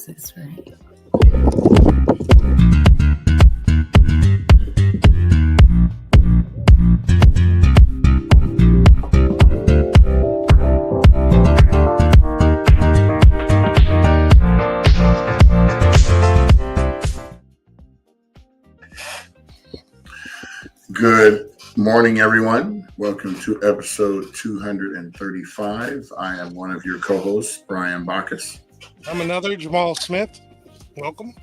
this, right? Good morning, everyone. Welcome to episode 235. I am one of your co-hosts, Brian Bacchus. I'm another, Jamal Smith. Welcome.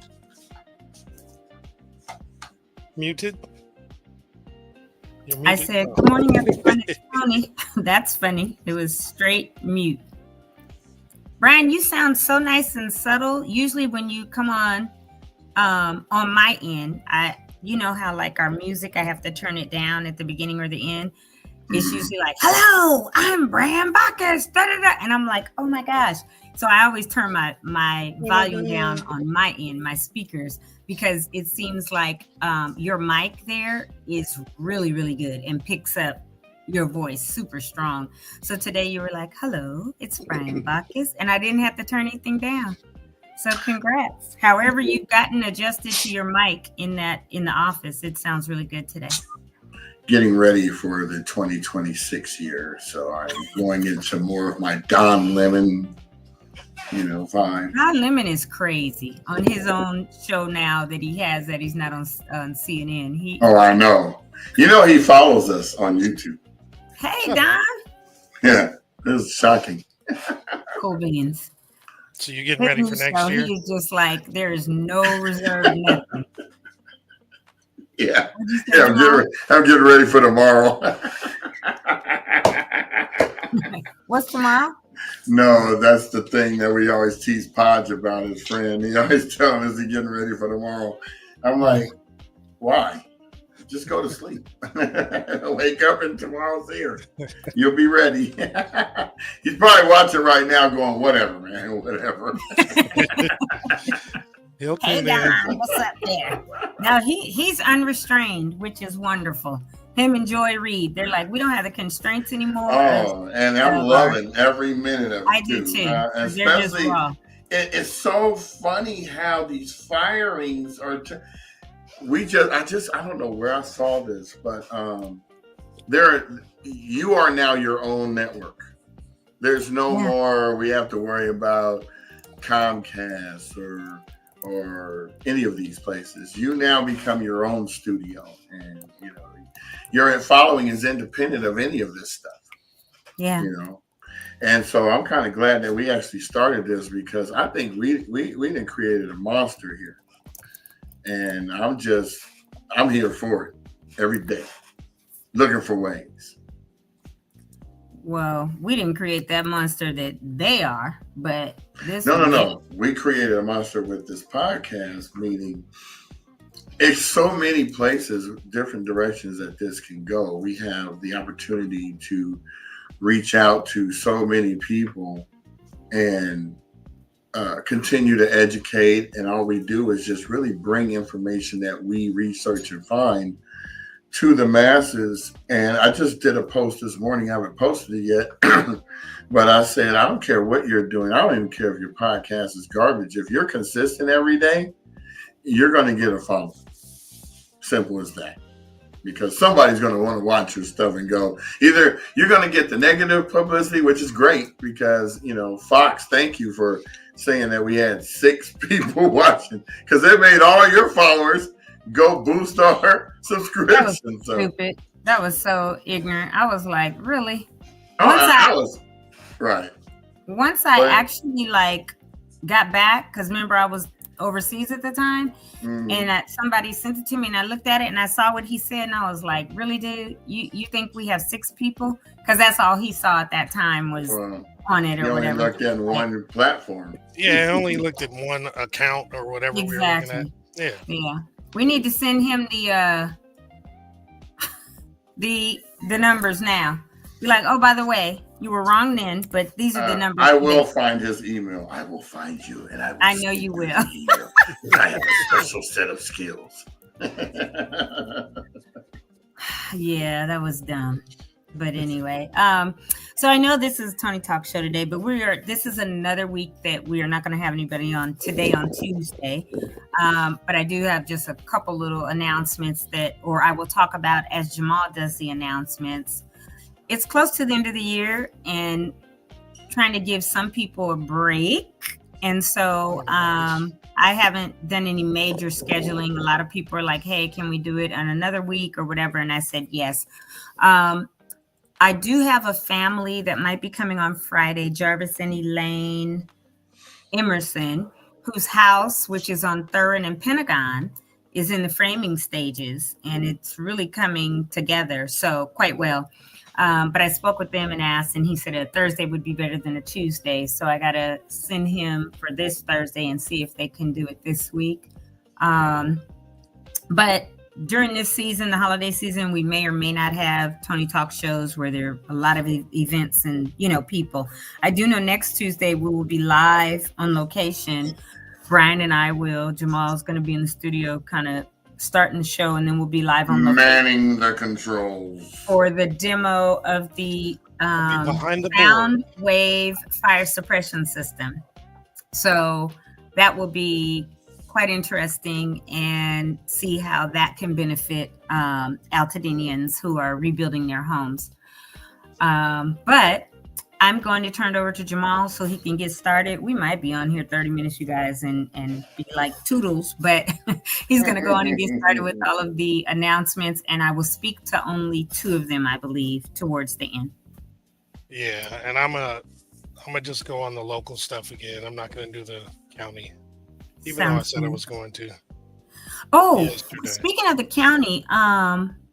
Muted. You're muted. I said, good morning, everyone. It's Toni. That's funny. It was straight mute. Brian, you sound so nice and subtle. Usually when you come on my end, you know how like our music, I have to turn it down at the beginning or the end. It's usually like, hello, I'm Brian Bacchus, and I'm like, oh my gosh. So I always turn my volume down on my end, my speakers, because it seems like your mic there is really, really good and picks up your voice super strong. So today you were like, hello, it's Brian Bacchus, and I didn't have to turn anything down. So congrats. However you've gotten adjusted to your mic in the office, it sounds really good today. Getting ready for the 2026 year. So I'm going into more of my Don Lemon, vibe. Don Lemon is crazy on his own show now that he's not on CNN. I know. He follows us on YouTube. Hey, Don. Yeah, this is shocking. Cool beans. So you're getting ready for next year? He's just like, there is no reserve, nothing. Yeah, I'm getting ready for tomorrow. What's tomorrow? No, that's the thing that we always tease Podge about, his friend. He always telling us he's getting ready for tomorrow. I'm like, why? Just go to sleep. Wake up and tomorrow's here. You'll be ready. He's probably watching right now going, whatever, man, whatever. Hey, Don, what's up there? Now, he's unrestrained, which is wonderful. Him and Joy Reid, they're like, we don't have the constraints anymore. Oh, and I'm loving every minute of it. I do too. Especially, it's so funny how these firings are. I don't know where I saw this, but you are now your own network. There's no more we have to worry about Comcast or any of these places. You now become your own studio, and your following is independent of any of this stuff. Yeah. And so I'm kind of glad that we actually started this, because I think we done created a monster here. And I'm here for it every day, looking for ways. Well, we didn't create that monster that they are, but this. No. We created a monster with this podcast, meaning it's so many places, different directions that this can go. We have the opportunity to reach out to so many people and continue to educate, and all we do is just really bring information that we research and find to the masses. And I just did a post this morning. I haven't posted it yet, but I said, I don't care what you're doing. I don't even care if your podcast is garbage. If you're consistent every day, you're going to get a follow. Simple as that. Because somebody's going to want to watch your stuff and go, either you're going to get the negative publicity, which is great because, Fox, thank you for saying that we had 6 people watching, because it made all your followers go boost our subscription. That was stupid. That was so ignorant. I was like, really? Right. Once I actually got back, because remember I was overseas at the time, and somebody sent it to me, and I looked at it and I saw what he said, and I was like, really, dude? You think we have 6 people? Because that's all he saw at that time was on it or whatever. Looked at one platform. Yeah, I only looked at one account or whatever exactly. we were looking at. Yeah. We need to send him the numbers now. Be like, oh, by the way, you were wrong then, but these are the numbers. I will find his email. I will find you, and I know you will. I have a special set of skills. Yeah, that was dumb. But anyway, So I know this is Toni Talk Show today, but this is another week that we are not going to have anybody on today on Tuesday. But I do have just a couple little announcements or I will talk about as Jamal does the announcements. It's close to the end of the year and trying to give some people a break. And so I haven't done any major scheduling. A lot of people are like, hey, can we do it on another week or whatever? And I said, yes. I do have a family that might be coming on Friday, Jarvis and Elaine Emerson, whose house, which is on 3rd and Pentagon, is in the framing stages, and it's really coming together so quite well. But I spoke with them and asked, and he said a Thursday would be better than a Tuesday. So I got to send him for this Thursday and see if they can do it this week. But during this season, the holiday season, we may or may not have Toni Talk shows where there are a lot of events and, people. I do know next Tuesday we will be live on location. Brian and I will. Jamal's going to be in the studio kind of starting the show, and then we'll be live on location. Manning the controls. For the demo of the behind the sound wave fire suppression system. So that will be quite interesting and see how that can benefit Altadenians who are rebuilding their homes. But I'm going to turn it over to Jamal so he can get started. We might be on here 30 minutes, you guys, and be like toodles, but he's going to go on and get started with all of the announcements, and I will speak to only 2 of them, I believe, towards the end. Yeah, and I'm gonna just go on the local stuff again. I'm not going to do the county. Even though I said I was going to. Oh, yesterday. Speaking of the county,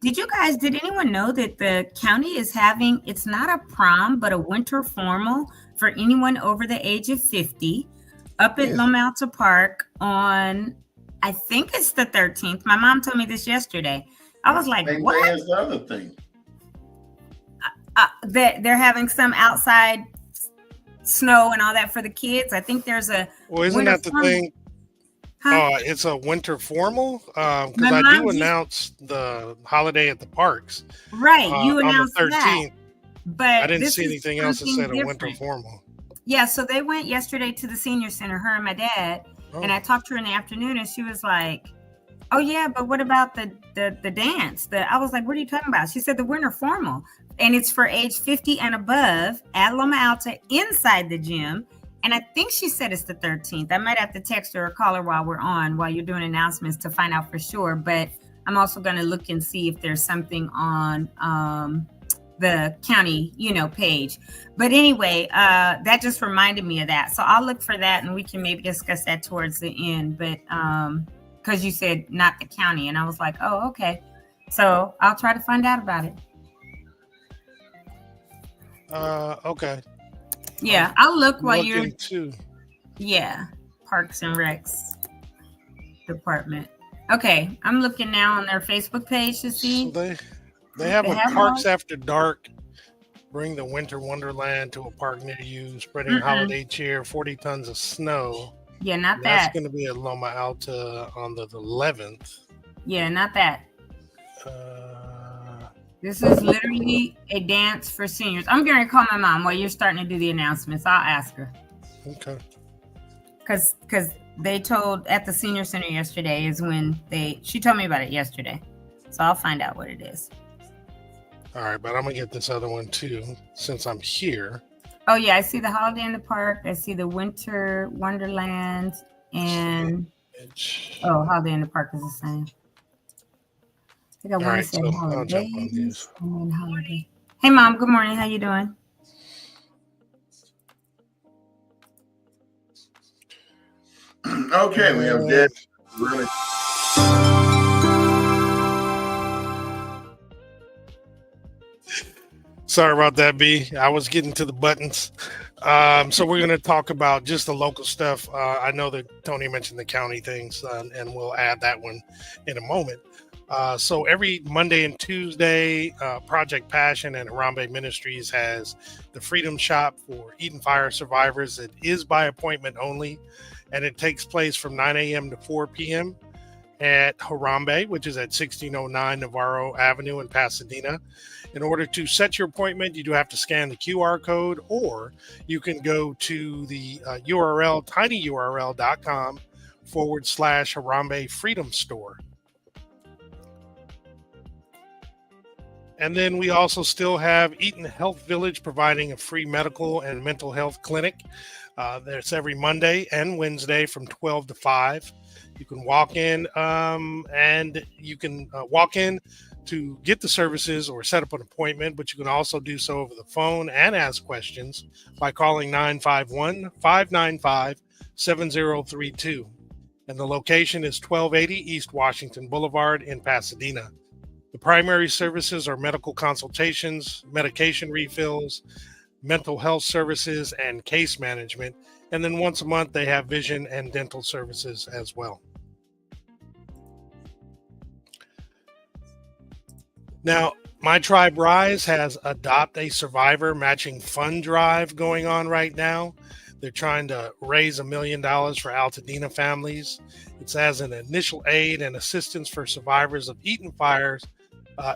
did anyone know that the county is having, it's not a prom, but a winter formal for anyone over the age of 50 up at Loma Alta Park on, I think it's the 13th. My mom told me this yesterday. I was like, what? That's the other thing. They're having some outside snow and all that for the kids. I think there's a. Well, isn't that the thing? Huh? It's a winter formal because I do announce the holiday at the parks. Right, you announced on the 13th. That. But I didn't see anything else that said a winter formal. Yeah, so they went yesterday to the senior center, her and my dad, and I talked to her in the afternoon, and she was like, "Oh yeah, but what about the dance?" I was like, "What are you talking about?" She said the winter formal, and it's for age 50 and above at Loma Alta inside the gym. And I think she said it's the 13th. I might have to text her or call her while you're doing announcements to find out for sure. But I'm also going to look and see if there's something on the county, page. But anyway, that just reminded me of that. So I'll look for that and we can maybe discuss that towards the end. But because you said not the county, and I was like, oh, okay. So I'll try to find out about it. Okay. Yeah, I'll look while you're. Too. Yeah, Parks and Recs department. Okay, I'm looking now on their Facebook page to see. So they have Parks After Dark. Bring the winter wonderland to a park near you. Spreading holiday cheer. 40 tons of snow. Yeah, not that. That's going to be at Loma Alta on the 11th. Yeah, not that. This is literally a dance for seniors. I'm going to call my mom while you're starting to do the announcements. I'll ask her. Okay. Because they told at the senior center yesterday is when she told me about it yesterday. So I'll find out what it is. All right, but I'm going to get this other one too since I'm here. Oh, yeah. I see the Holiday in the Park. I see the Winter Wonderland. And Holiday in the Park is the same. I think I want to say holidays and then holiday. Hey, Mom. Good morning. How you doing? Okay, we have Deb. Really. Sorry about that, B. I was getting to the buttons. So we're going to talk about just the local stuff. I know that Toni mentioned the county things, and we'll add that one in a moment. So every Monday and Tuesday, Project Passion and Harambe Ministries has the Freedom Shop for Eden Fire survivors. It is by appointment only, and it takes place from 9 a.m. to 4 p.m. at Harambe, which is at 1609 Navarro Avenue in Pasadena. In order to set your appointment, you do have to scan the QR code, or you can go to the URL, tinyurl.com/Harambe Freedom Store. And then we also still have Eaton Health Village providing a free medical and mental health clinic. That's every Monday and Wednesday from 12 to 5. You can walk in and you can walk in to get the services or set up an appointment, but you can also do so over the phone and ask questions by calling 951-595-7032. And the location is 1280 East Washington Boulevard in Pasadena. The primary services are medical consultations, medication refills, mental health services, and case management. And then once a month, they have vision and dental services as well. Now, My Tribe Rise has Adopt a Survivor matching fund drive going on right now. They're trying to raise $1 million for Altadena families. It's as an initial aid and assistance for survivors of Eaton fires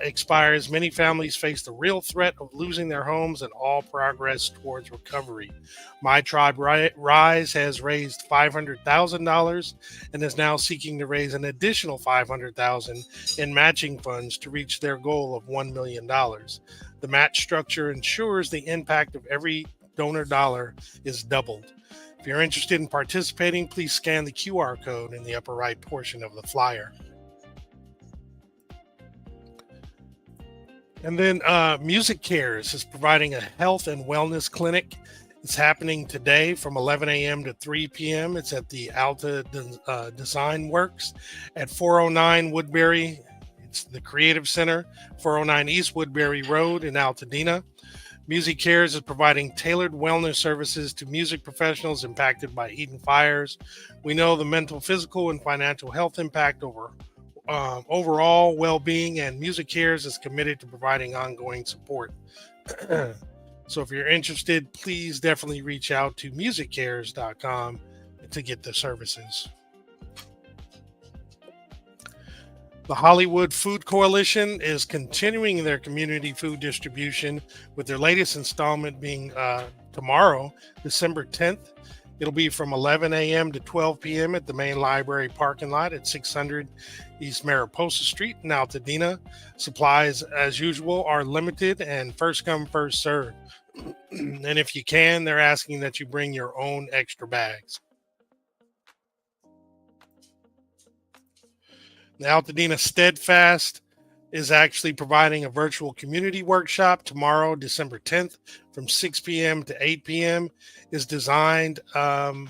expires. Many families face the real threat of losing their homes and all progress towards recovery. My Tribe Rise has raised $500,000 and is now seeking to raise an additional $500,000 in matching funds to reach their goal of $1 million. The match structure ensures the impact of every donor dollar is doubled. If you're interested in participating, please scan the QR code in the upper right portion of the flyer. And then Music Cares is providing a health and wellness clinic. It's happening today from 11 a.m. to 3 p.m. It's at the Alta Design Works at 409 Woodbury. It's the Creative Center, 409 East Woodbury Road in Altadena. Music Cares is providing tailored wellness services to music professionals impacted by Eaton fires. We know the mental, physical, and financial health impact overall well-being, and Music Cares is committed to providing ongoing support. So if you're interested, please definitely reach out to musiccares.com to get the services. The Hollywood Food Coalition is continuing their community food distribution, with their latest installment being tomorrow, December 10th. It'll be from 11 a.m. to 12 p.m. at the main library parking lot at 600 East Mariposa Street in Altadena. Supplies, as usual, are limited and first come, first served. And if you can, they're asking that you bring your own extra bags. The Altadena Steadfast is actually providing a virtual community workshop tomorrow, December 10th, from 6 p.m. to 8 p.m. is designed to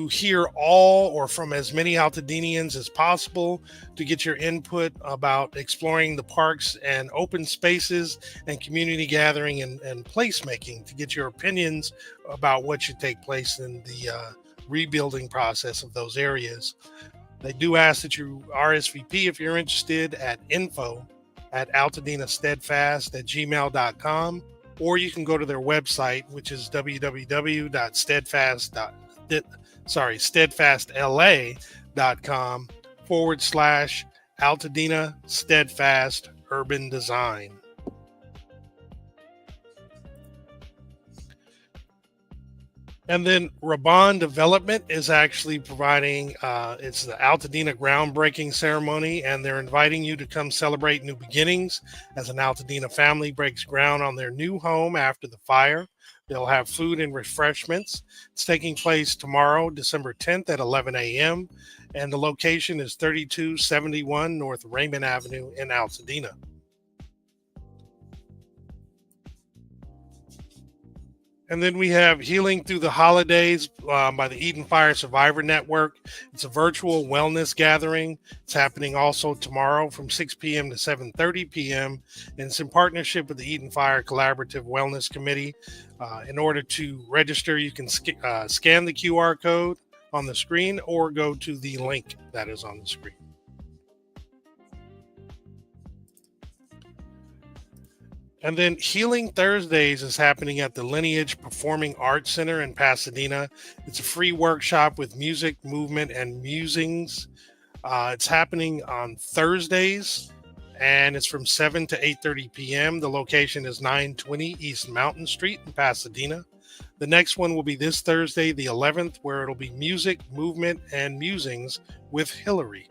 hear all or from as many Altadenians as possible to get your input about exploring the parks and open spaces and community gathering and placemaking, to get your opinions about what should take place in the rebuilding process of those areas. They do ask that you RSVP if you're interested at info@altadenastedfast@gmail.com, or you can go to their website, which is steadfastla.com/Altadena Steadfast Urban Design. And then Raban Development is actually providing, it's the Altadena groundbreaking ceremony, and they're inviting you to come celebrate new beginnings as an Altadena family breaks ground on their new home after the fire. They'll have food and refreshments. It's taking place tomorrow, December 10th at 11 a.m., and the location is 3271 North Raymond Avenue in Altadena. And then we have Healing Through the Holidays by the Eaton Fire Survivor Network. It's a virtual wellness gathering. It's happening also tomorrow from 6 p.m. to 7:30 p.m. And it's in partnership with the Eaton Fire Collaborative Wellness Committee. In order to register, you can scan the QR code on the screen or go to the link that is on the screen. And then Healing Thursdays is happening at the Lineage Performing Arts Center in Pasadena. It's a free workshop with music, movement, and musings. It's happening on Thursdays, and it's from 7 to 8:30 p.m. The location is 920 East Mountain Street in Pasadena. The next one will be this Thursday, the 11th, where it'll be music, movement, and musings with Hillary.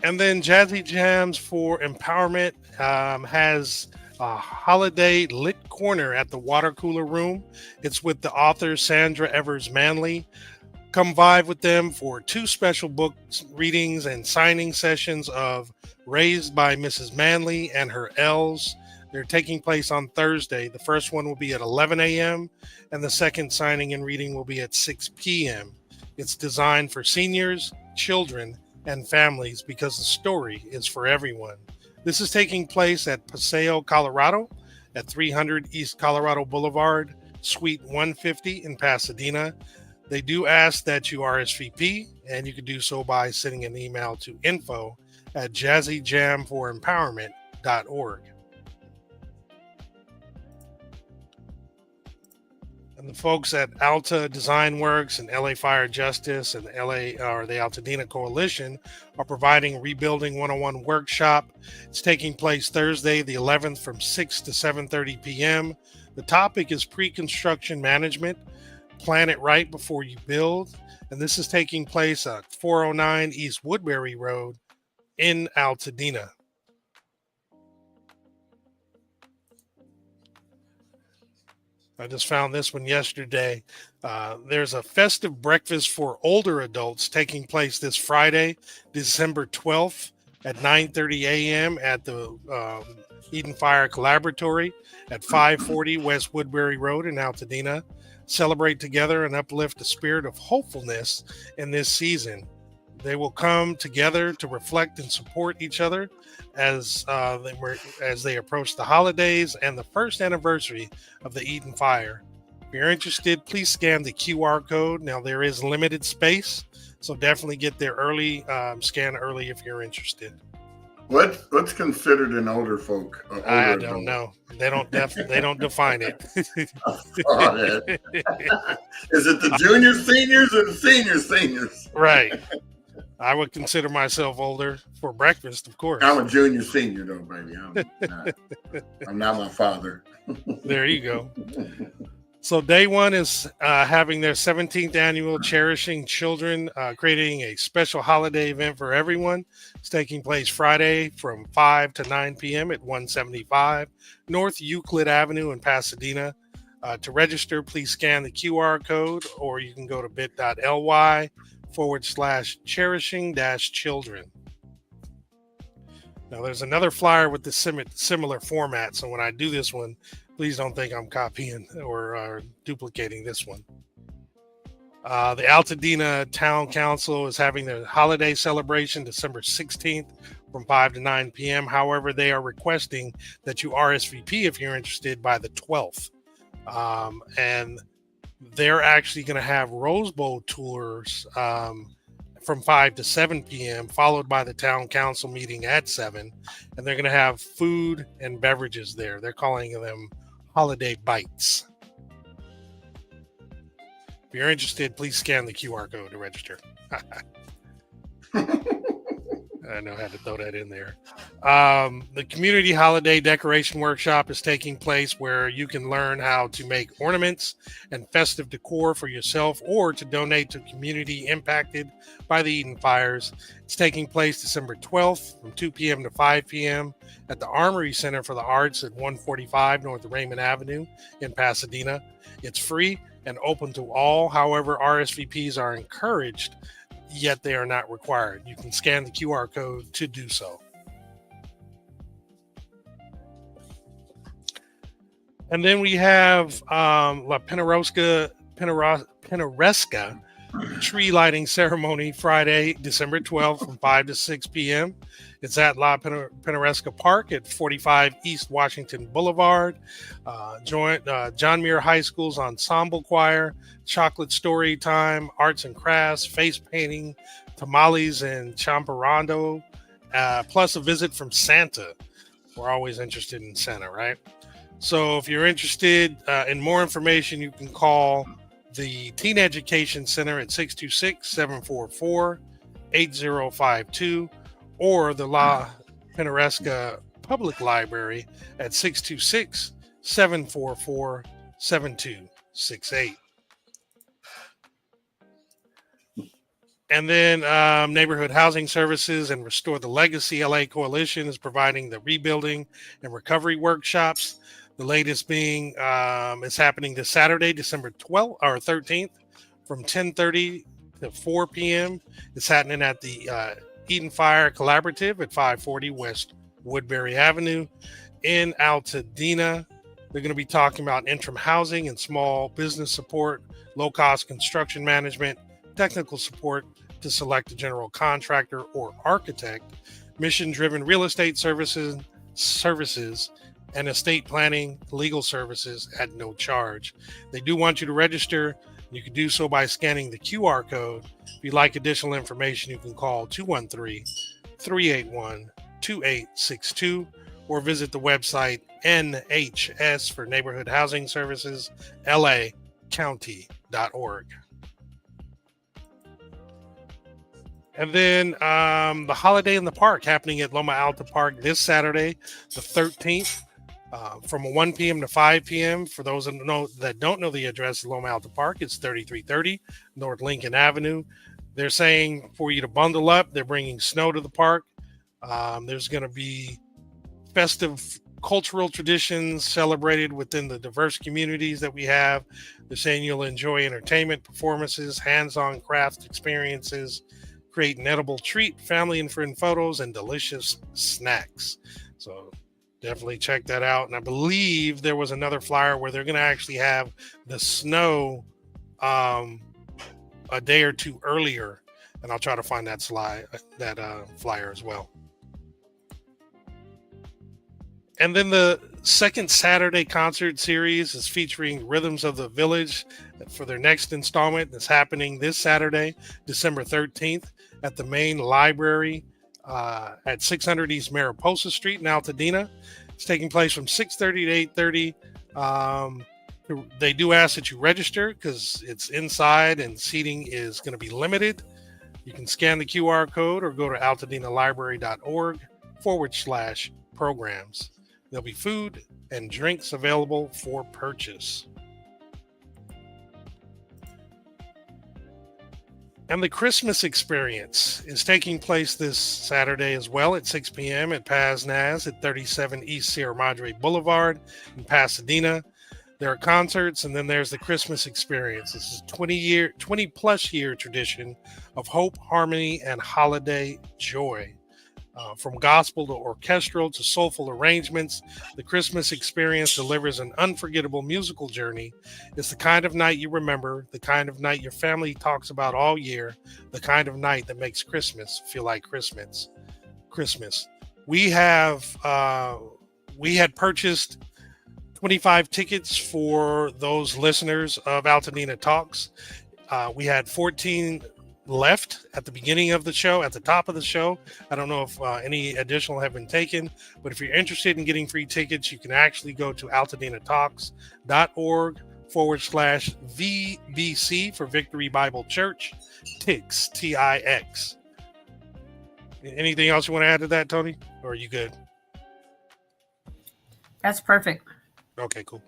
And then Jazzy Jams for Empowerment has a holiday lit corner at the water cooler room. It's with the author Sandra Evers Manley. Come vibe with them for 2 special book readings and signing sessions of Raised by Mrs. Manley and Her L's. They're taking place on Thursday. The first one will be at 11 a.m. and the second signing and reading will be at 6 p.m. It's designed for seniors, children, and families because the story is for everyone. This is taking place at Paseo, Colorado, at 300 East Colorado Boulevard, Suite 150 in Pasadena. They do ask that you RSVP, and you can do so by sending an email to info@jazzyjamfoремpowerment.org. And the folks at Alta Design Works and LA Fire Justice and the Altadena Coalition are providing a Rebuilding 101 workshop. It's taking place Thursday, the 11th, from 6 to 7:30 p.m. The topic is pre-construction management. Plan it right before you build. And this is taking place at 409 East Woodbury Road in Altadena. I just found this one yesterday. There's a festive breakfast for older adults taking place this Friday, December 12th at 9:30 a.m. at the Eden Fire Collaboratory at 540 West Woodbury Road in Altadena. Celebrate together and uplift the spirit of hopefulness in this season. They will come together to reflect and support each other as they approach the holidays and the first anniversary of the Eden Fire. If you're interested, please scan the QR code. Now, there is limited space, so definitely get there early. Scan early if you're interested. What's considered an older folk? I don't know. They don't define it. Is it the junior seniors or the senior seniors? Right. I would consider myself older for breakfast, of course. I'm a junior senior, though, baby. I'm not my father. There you go. So day one is having their 17th annual Cherishing Children, creating a special holiday event for everyone. It's taking place Friday from 5 to 9 p.m. at 175 North Euclid Avenue in Pasadena. To register, please scan the QR code, or you can go to bit.ly/cherishing-children. Now, there's another flyer with the similar format. So when I do this one, please don't think I'm copying or duplicating this one. The Altadena Town Council is having their holiday celebration December 16th from 5 to 9 p.m. However, they are requesting that you RSVP if you're interested by the 12th. And they're actually going to have Rose Bowl tours from 5 to 7 p.m., followed by the town council meeting at 7. And they're going to have food and beverages there. They're calling them holiday bites. If you're interested, please scan the QR code to register. I know I had to throw that in there. The Community Holiday Decoration Workshop is taking place where you can learn how to make ornaments and festive decor for yourself or to donate to community impacted by the Eden Fires. It's taking place December 12th from 2 p.m. to 5 p.m. at the Armory Center for the Arts at 145 North Raymond Avenue in Pasadena. It's free and open to all. However, RSVPs are encouraged, yet they are not required. You can scan the QR code to do so. And then we have La Pinaresca tree lighting ceremony Friday, December 12th from 5 to 6 p.m. It's at La Pinaresca Park at 45 East Washington Boulevard. Join John Muir High School's Ensemble Choir, chocolate story time, arts and crafts, face painting, tamales and champorado, plus a visit from Santa. We're always interested in Santa, right? So if you're interested in more information, you can call the Teen Education Center at 626-744-8052, or the La Pintoresca Public Library at 626-744-7268. And then Neighborhood Housing Services and Restore the Legacy LA Coalition is providing the rebuilding and recovery workshops. The latest being is happening this Saturday, December 12th or 13th, from 10:30 to 4 p.m. It's happening at the Eden Fire Collaborative at 540 West Woodbury Avenue in Altadena. They're going to be talking about interim housing and small business support, low-cost construction management, technical support to select a general contractor or architect, mission-driven real estate services, and estate planning legal services at no charge. They do want you to register. You can do so by scanning the QR code. If you'd like additional information, you can call 213-381-2862 or visit the website NHS for Neighborhood Housing Services, LAcounty.org. And then the Holiday in the Park happening at Loma Alta Park this Saturday, the 13th, from 1 p.m. to 5 p.m. For those that don't know the address of Loma Alta Park, it's 3330 North Lincoln Avenue. They're saying for you to bundle up. They're bringing snow to the park. There's going to be festive cultural traditions celebrated within the diverse communities that we have. They're saying you'll enjoy entertainment, performances, hands-on craft experiences, create an edible treat, family and friend photos, and delicious snacks. So definitely check that out. And I believe there was another flyer where they're going to actually have the snow a day or two earlier, and I'll try to find that flyer as well. And then the second Saturday concert series is featuring Rhythms of the Village for their next installment. That's happening this Saturday, December 13th, at the main library at 600 East Mariposa Street in Altadena. It's taking place from 6:30 to 8:30. They do ask that you register because it's inside and seating is going to be limited. You can scan the QR code or go to altadenalibrary.org/programs. There'll be food and drinks available for purchase. And the Christmas experience is taking place this Saturday as well at 6 p.m. at Paz Naz at 37 East Sierra Madre Boulevard in Pasadena. There are concerts, and then there's the Christmas experience. This is 20 plus year tradition of hope, harmony, and holiday joy. From gospel to orchestral to soulful arrangements, the Christmas experience delivers an unforgettable musical journey. It's the kind of night you remember, the kind of night your family talks about all year, the kind of night that makes Christmas feel like Christmas. We had purchased 25 tickets for those listeners of Altadena Talks. We had 14 left at the beginning of the show, at the top of the show. I don't know if any additional have been taken, but if you're interested in getting free tickets, you can actually go to altadenatalks.org/VBC for Victory Bible Church, TIX, TIX. Anything else you want to add to that, Toni? Or are you good? That's perfect. Okay, cool.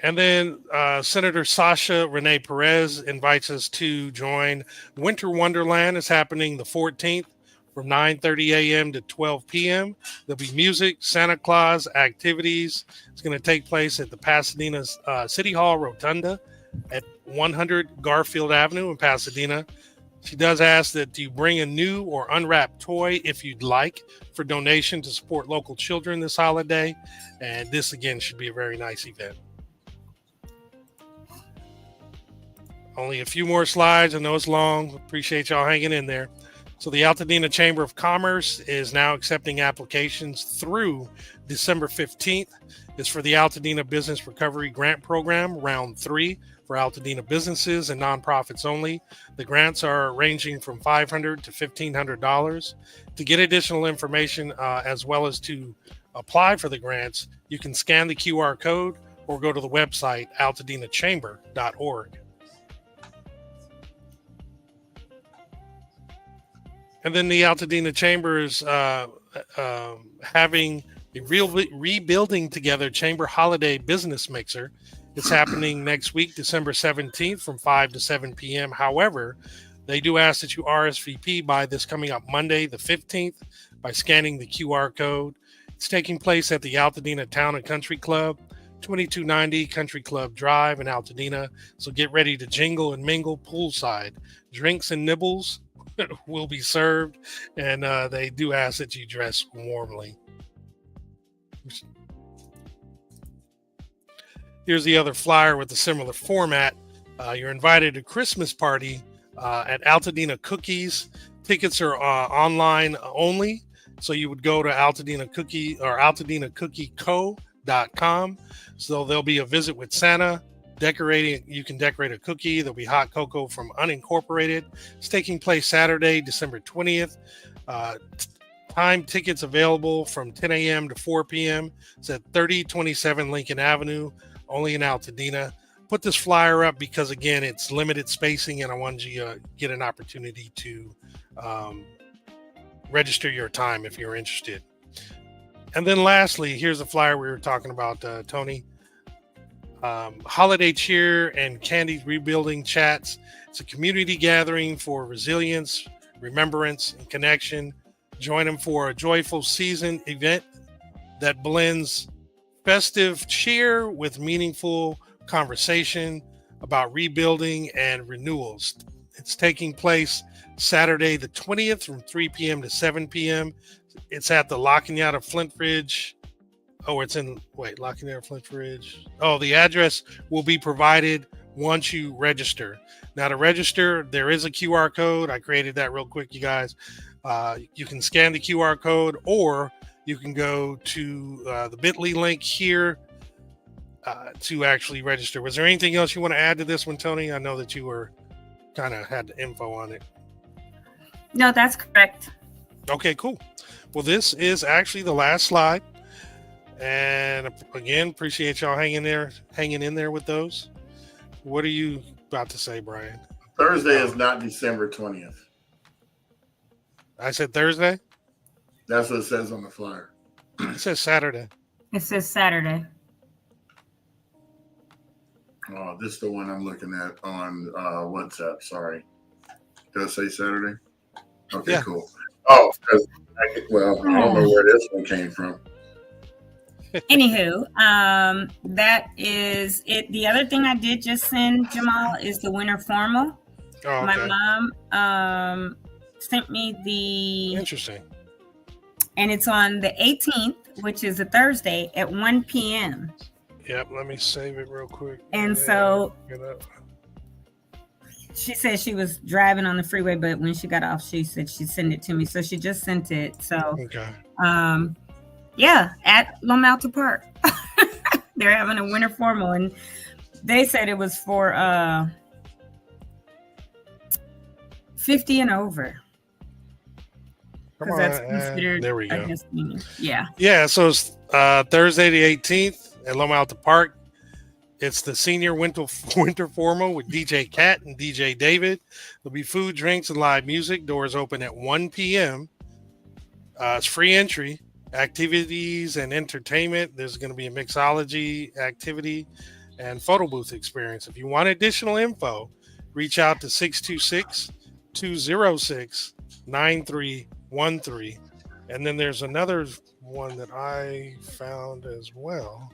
And then Senator Sasha Renee Perez invites us to join Winter Wonderland. Is happening the 14th from 9:30 a.m. to 12 p.m. There'll be music, Santa Claus, activities. It's going to take place at the Pasadena City Hall Rotunda at 100 Garfield Avenue in Pasadena. She does ask that you bring a new or unwrapped toy if you'd like for donation to support local children this holiday. And this, again, should be a very nice event. Only a few more slides. I know it's long. Appreciate y'all hanging in there. So the Altadena Chamber of Commerce is now accepting applications through December 15th. It's for the Altadena Business Recovery Grant Program, Round 3, for Altadena businesses and nonprofits only. The grants are ranging from $500 to $1,500. To get additional information, as well as to apply for the grants, you can scan the QR code or go to the website altadenachamber.org. And then the Altadena Chamber is having a Rebuilding Together Chamber Holiday Business Mixer. It's happening next week, December 17th from 5 to 7 p.m. However, they do ask that you RSVP by this coming up Monday, the 15th, by scanning the QR code. It's taking place at the Altadena Town and Country Club, 2290 Country Club Drive in Altadena. So get ready to jingle and mingle poolside. Drinks and nibbles will be served, and they do ask that you dress warmly. Here's the other flyer with a similar format. You're invited to Christmas party at Altadena Cookies. Tickets are online only, so you would go to Altadena Cookie or AltadenaCookieCo.com. So there'll be a visit with Santa. Decorating, you can decorate a cookie. There'll be hot cocoa from Unincorporated. It's taking place Saturday, December 20th. Time tickets available from 10 a.m. to 4 p.m. It's at 3027 Lincoln Avenue, only in Altadena. Put this flyer up because, again, it's limited spacing, and I wanted you to get an opportunity to register your time if you're interested. And then lastly, here's a flyer we were talking about, Tony. Holiday cheer and candy rebuilding chats. It's a community gathering for resilience, remembrance, and connection. Join them for a joyful season event that blends festive cheer with meaningful conversation about rebuilding and renewals. It's taking place Saturday the 20th from 3 p.m. to 7 p.m. It's at the La Cañada Flintridge. La Cañada Flintridge. Oh, the address will be provided once you register. Now, to register, there is a QR code. I created that real quick, you guys. You can scan the QR code, or you can go to the bit.ly link here to actually register. Was there anything else you want to add to this one, Toni? I know that you were kind of had the info on it. No, that's correct. Okay, cool. Well, this is actually the last slide. And again, appreciate y'all hanging in there with those. What are you about to say, Brian? Thursday is not December 20th. I said Thursday? That's what it says on the flyer. It says Saturday. It says Saturday. Oh, this is the one I'm looking at on WhatsApp. Sorry. Does it say Saturday? Okay, yeah. Cool. Oh, I don't know where this one came from. Anywho, that is it. The other thing I did just send Jamal is the winter formal. Oh, okay. My mom sent me the interesting, and it's on the 18th, which is a Thursday at 1 p.m. Yep, let me save it real quick. And so she said she was driving on the freeway, but when she got off, she said she'd send it to me. So she just sent it. So okay. Yeah, at Loma Alta Park. They're having a winter formal, and they said it was for 50 and over. Because that's considered there we go. Yeah. Yeah, so it's Thursday the 18th at Loma Alta Park. It's the senior winter formal with DJ Cat and DJ David. There'll be food, drinks, and live music. Doors open at 1 p.m. It's free entry. Activities and entertainment. There's going to be a mixology activity and photo booth experience. If you want additional info, reach out to 626-206-9313. And then there's another one that I found as well.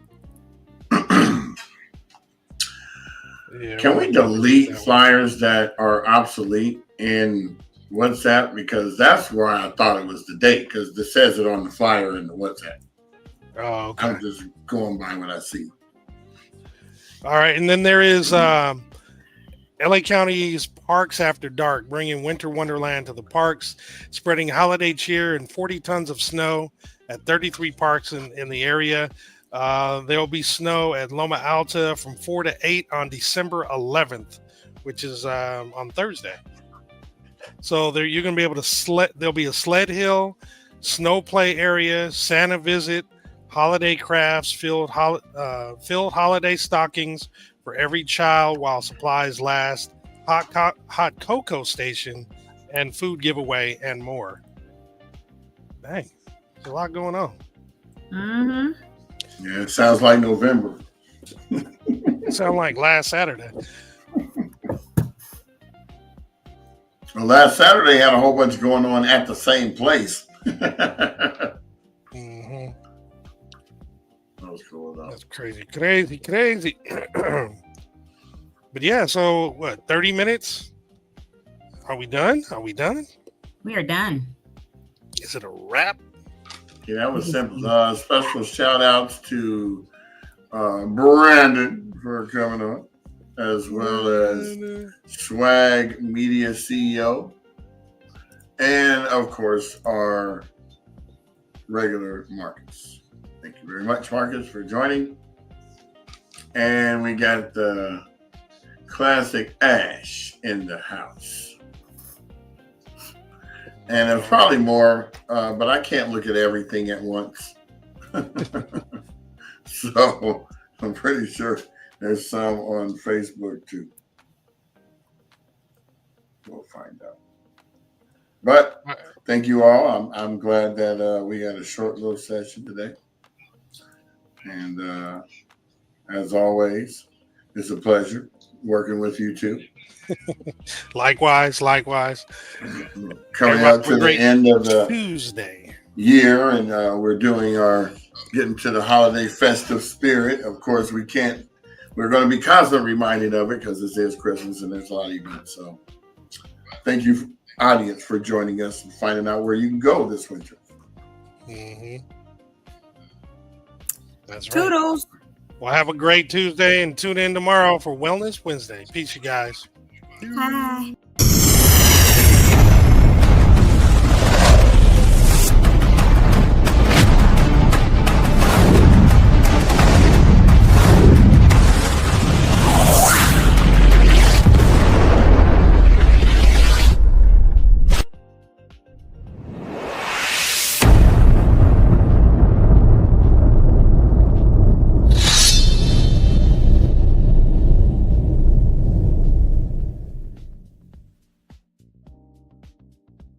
Can we delete flyers that are obsolete in WhatsApp? Because that's where I thought it was the date, because it says it on the flyer in the WhatsApp. Oh, okay. I'm just going by what I see. All right. And then there is LA County's Parks After Dark, bringing winter wonderland to the parks, spreading holiday cheer and 40 tons of snow at 33 parks in the area. There will be snow at Loma Alta from 4 to 8 on December 11th, which is on Thursday. So there you're going to be able to sled. There'll be a sled hill, snow play area, Santa visit, holiday crafts, filled holiday stockings for every child while supplies last, hot cocoa station, and food giveaway, and more. Dang, there's a lot going on. Mm-hmm. Yeah, it sounds like November. It sounds like last Saturday. Well, last Saturday had a whole bunch going on at the same place. Mm-hmm. That was cool though. That's crazy. But yeah, so what, 30 minutes? Are we done? We are done. Is it a wrap? Yeah, that was simple. Special shout outs to Brandon for coming on, as well as Swag Media CEO, and of course our regular Marcus. Thank you very much, Marcus, for joining. And we got the classic Ash in the house. And there's probably more, but I can't look at everything at once. So I'm pretty sure there's some on Facebook too. We'll find out. But thank you all. I'm glad that we had a short little session today. And as always, it's a pleasure working with you too. Likewise. Coming up to the end of the Tuesday year, and we're doing our getting to the holiday festive spirit. Of course, we're going to be constantly reminded of it because this is Christmas and there's a lot of events. So thank you, audience, for joining us and finding out where you can go this winter. Mm-hmm. That's right. Toodles. Well, have a great Tuesday and tune in tomorrow for Wellness Wednesday. Peace, you guys. Hi.